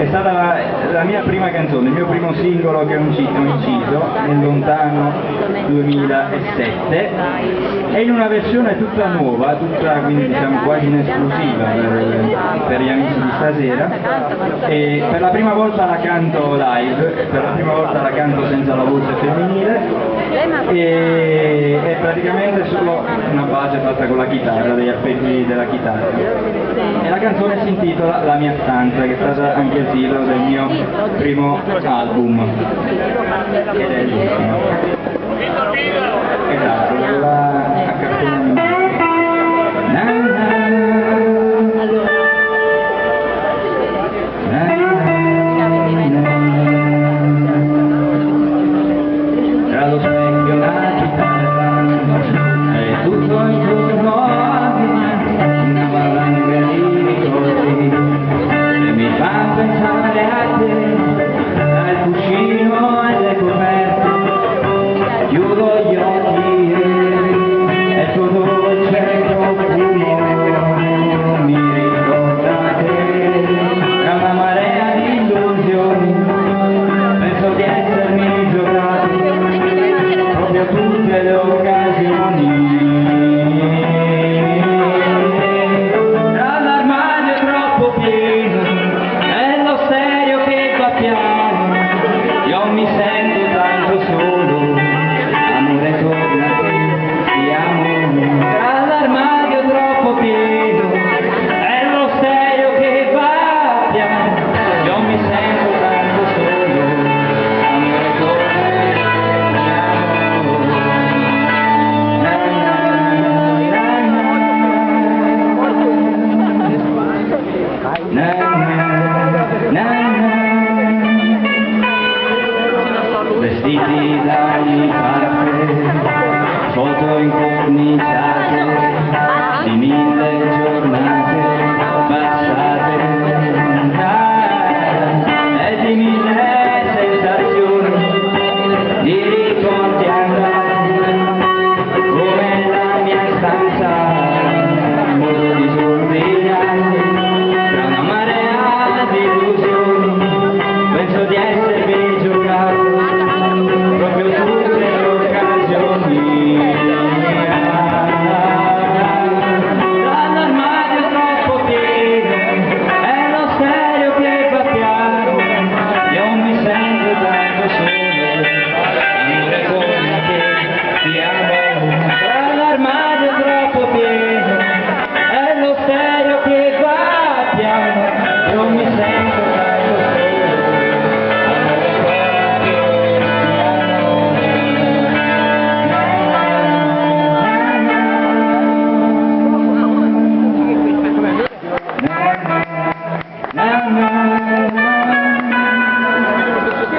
È stata la mia prima canzone, il mio primo singolo che ho inciso nel lontano 2007 e in una versione tutta nuova, quindi diciamo quasi in esclusiva per gli amici di stasera, e per la prima volta la canto live, per la prima volta la canto senza la voce femminile e è praticamente solo una base fatta con la chitarra, degli arpeggi della chitarra. E la canzone si intitola La mia stanza, che è stata anche il titolo del mio primo album, ed è l'ultimo. Esatto, la accappellata. Tra lo specchio la chitarra e tutto intorno a me, una valanga di ricordi che mi fa pensare a te, al cuscino e alle coperte, chiudo gli occhi e il tuo dolce profumo mi ricorda te, tra una marea di illusioni, penso di essermi giocato proprio tutte le occasioni. Tra l'armadio troppo pieno e lo stereo che va piano, io mi sento tanto solo, amore tornati, ti amo. Tra l'armadio troppo pieno e lo stereo che va piano, io mi sento tanto solo, amore tornati, ti amo. Vestiti da ogni parte, foto incorniciate di 1000 giornate passate e di 1000 sensazioni, di ricordi andati come la mia stanza, modo di sorbirare tra una marea di illusioni, penso di essermi giocato proprio tutte le occasioni. Dall'armadio troppo pieno è lo stereo che va piano, io mi sento tanto solo, amore come che ti amo. Dall'armadio troppo pieno è lo stereo che va piano, io mi sento tanto solo, amore come che ti amo. Na, na, na, na.